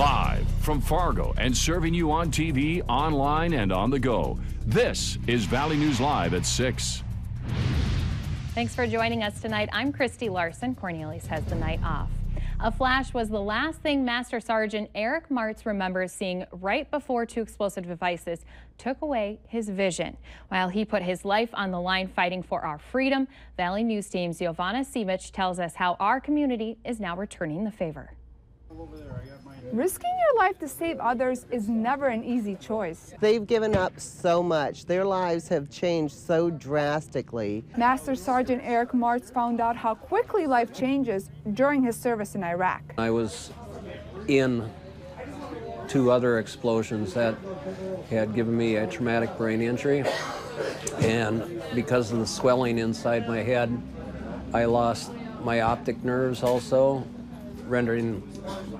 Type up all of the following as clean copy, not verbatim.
Live from Fargo and serving you on TV, online, and on the go. This is Valley News Live at 6. Thanks for joining us tonight. I'm Christy Larson. Cornelius has the night off. A flash was the last thing Master Sergeant Eric Martz remembers seeing right before two explosive devices took away his vision. While he put his life on the line fighting for our freedom, Valley News Team's Giovanna Simic tells us how our community is now returning the favor. Risking your life to save others is never an easy choice. They've given up so much. Their lives have changed so drastically. Master Sergeant Eric Martz found out how quickly life changes during his service in Iraq. I was in 2 other explosions that had given me a traumatic brain injury, and because of the swelling inside my head, I lost my optic nerves also, rendering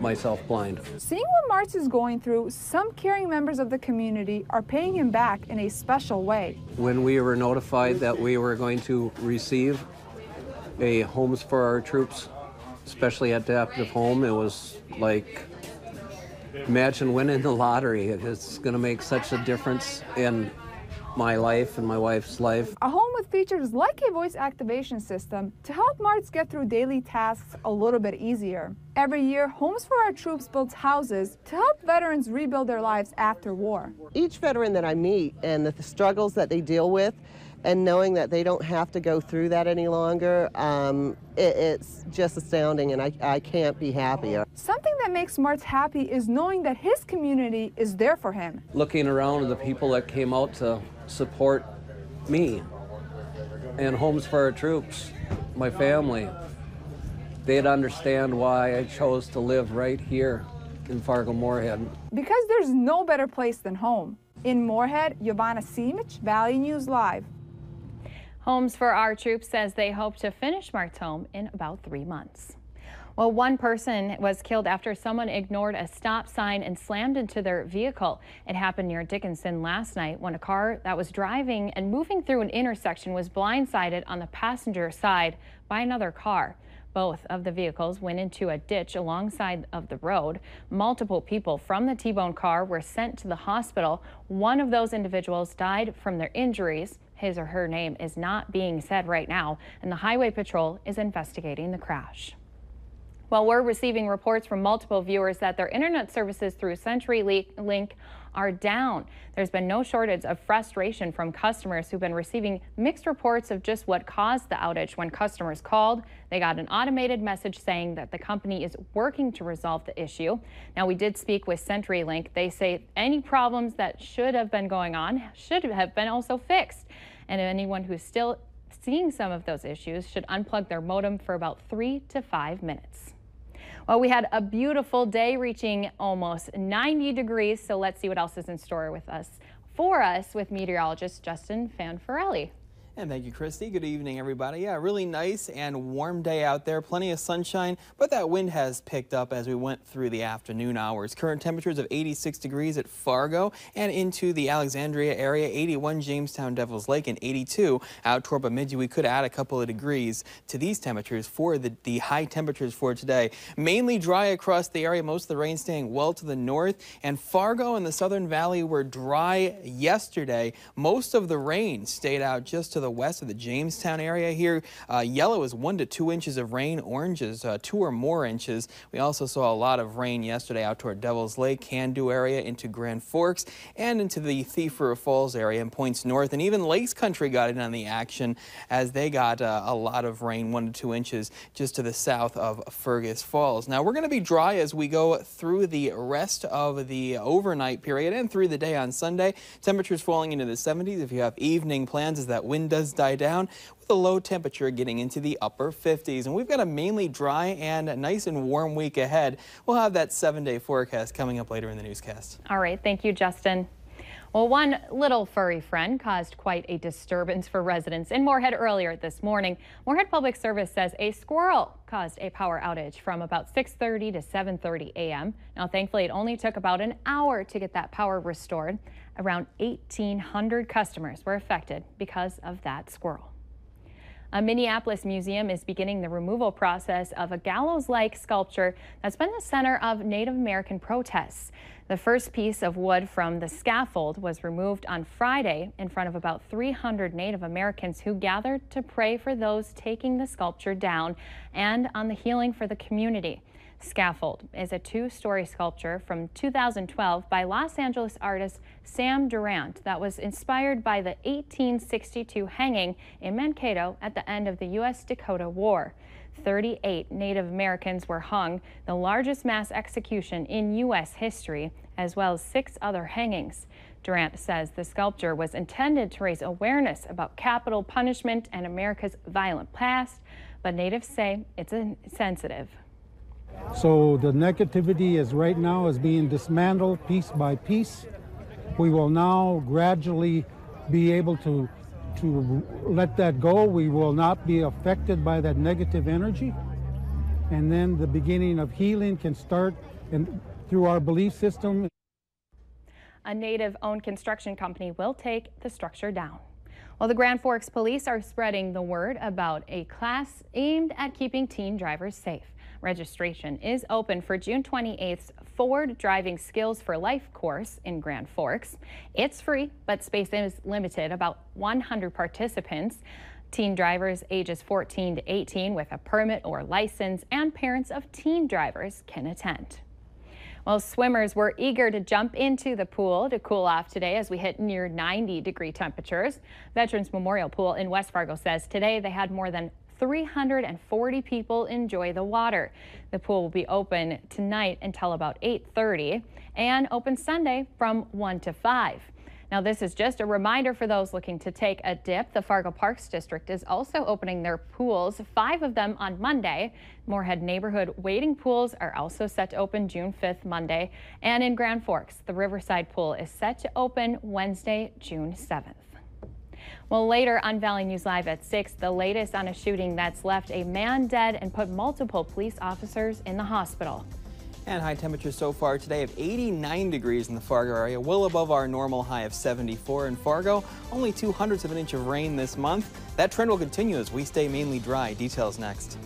myself blind. Seeing what Martz is going through, some caring members of the community are paying him back in a special way. When we were notified that we were going to receive a Homes for Our Troops, especially adaptive home, it was like, imagine winning the lottery. It's going to make such a difference in my life and my wife's life. A home with features like a voice activation system to help Martz get through daily tasks a little bit easier. Every year, Homes for Our Troops builds houses to help veterans rebuild their lives after war. Each veteran that I meet and the struggles that they deal with, and knowing that they don't have to go through that any longer, it's just astounding, and I can't be happier. Something that makes Martz happy is knowing that his community is there for him. Looking around at the people that came out to support me and Homes for Our Troops, my family, they'd understand why I chose to live right here in Fargo-Moorhead. Because there's no better place than home. In Moorhead, Giovanna Simic, Valley News Live. Homes for Our Troops says they hope to finish Mart's home in about 3 months. Well, one person was killed after someone ignored a stop sign and slammed into their vehicle. It happened near Dickinson last night when a car that was driving and moving through an intersection was blindsided on the passenger side by another car. Both of the vehicles went into a ditch alongside of the road. Multiple people from the T-bone car were sent to the hospital. One of those individuals died from their injuries. His or her name is not being said right now, and the Highway Patrol is investigating the crash. Well, we're receiving reports from multiple viewers that their internet services through CenturyLink are down. There's been no shortage of frustration from customers who've been receiving mixed reports of just what caused the outage. When customers called, they got an automated message saying that the company is working to resolve the issue. Now, we did speak with CenturyLink. They say any problems that should have been going on should have been also fixed. And anyone who's still seeing some of those issues should unplug their modem for about 3 to 5 minutes. Well, we had a beautiful day reaching almost 90 degrees, so let's see what else is in store for us with meteorologist Justin Fanfarelli. And thank you, Christy. Good evening, everybody. Yeah, really nice and warm day out there. Plenty of sunshine, but that wind has picked up as we went through the afternoon hours. Current temperatures of 86 degrees at Fargo and into the Alexandria area, 81 Jamestown Devils Lake, and 82 out toward Bemidji. We could add a couple of degrees to these temperatures for the high temperatures for today. Mainly dry across the area, most of the rain staying well to the north, and Fargo and the Southern Valley were dry yesterday. Most of the rain stayed out just to the west of the Jamestown area here. Yellow is 1 to 2 inches of rain. Orange is 2 or more inches. We also saw a lot of rain yesterday out toward Devil's Lake, Can-Do area, into Grand Forks, and into the Thief River Falls area and points north. And even Lakes Country got in on the action as they got a lot of rain, 1 to 2 inches, just to the south of Fergus Falls. Now, we're going to be dry as we go through the rest of the overnight period and through the day on Sunday. Temperatures falling into the 70s if you have evening plans as that wind does die down, with a low temperature getting into the upper 50s. And we've got a mainly dry and nice and warm week ahead. We'll have that 7-day forecast coming up later in the newscast. All right. Thank you, Justin. Well, one little furry friend caused quite a disturbance for residents in Moorhead earlier this morning. Moorhead Public Service says a squirrel caused a power outage from about 6:30 to 7:30 a.m. Now, thankfully, it only took about an hour to get that power restored. Around 1,800 customers were affected because of that squirrel. A Minneapolis museum is beginning the removal process of a gallows-like sculpture that's been the center of Native American protests. The first piece of wood from the scaffold was removed on Friday in front of about 300 Native Americans who gathered to pray for those taking the sculpture down and on the healing for the community. Scaffold is a two-story sculpture from 2012 by Los Angeles artist Sam Durant that was inspired by the 1862 hanging in Mankato at the end of the U.S.-Dakota War. 38 Native Americans were hung, the largest mass execution in U.S. history, as well as 6 other hangings. Durant says the sculpture was intended to raise awareness about capital punishment and America's violent past, but Natives say it's insensitive. So the negativity is right now is being dismantled piece by piece. We will now gradually be able to let that go. We will not be affected by that negative energy. And then the beginning of healing can start through our belief system. A Native-owned construction company will take the structure down. Well, the Grand Forks police are spreading the word about a class aimed at keeping teen drivers safe. Registration is open for June 28th's Ford Driving Skills for Life course in Grand Forks. It's free, but space is limited, about 100 participants. Teen drivers ages 14 to 18 with a permit or license and parents of teen drivers can attend. Well, swimmers were eager to jump into the pool to cool off today as we hit near 90-degree temperatures. Veterans Memorial Pool in West Fargo says today they had more than 340 people enjoy the water. The pool will be open tonight until about 8:30 and open Sunday from 1 to 5. Now, this is just a reminder for those looking to take a dip. The Fargo Parks District is also opening their pools, 5 of them on Monday. Moorhead neighborhood wading pools are also set to open June 5th, Monday. And in Grand Forks, the Riverside Pool is set to open Wednesday, June 7th. Well, later on Valley News Live at 6, the latest on a shooting that's left a man dead and put multiple police officers in the hospital. And high temperatures so far today of 89 degrees in the Fargo area, well above our normal high of 74 in Fargo. Only 0.02 of an inch of rain this month. That trend will continue as we stay mainly dry. Details next.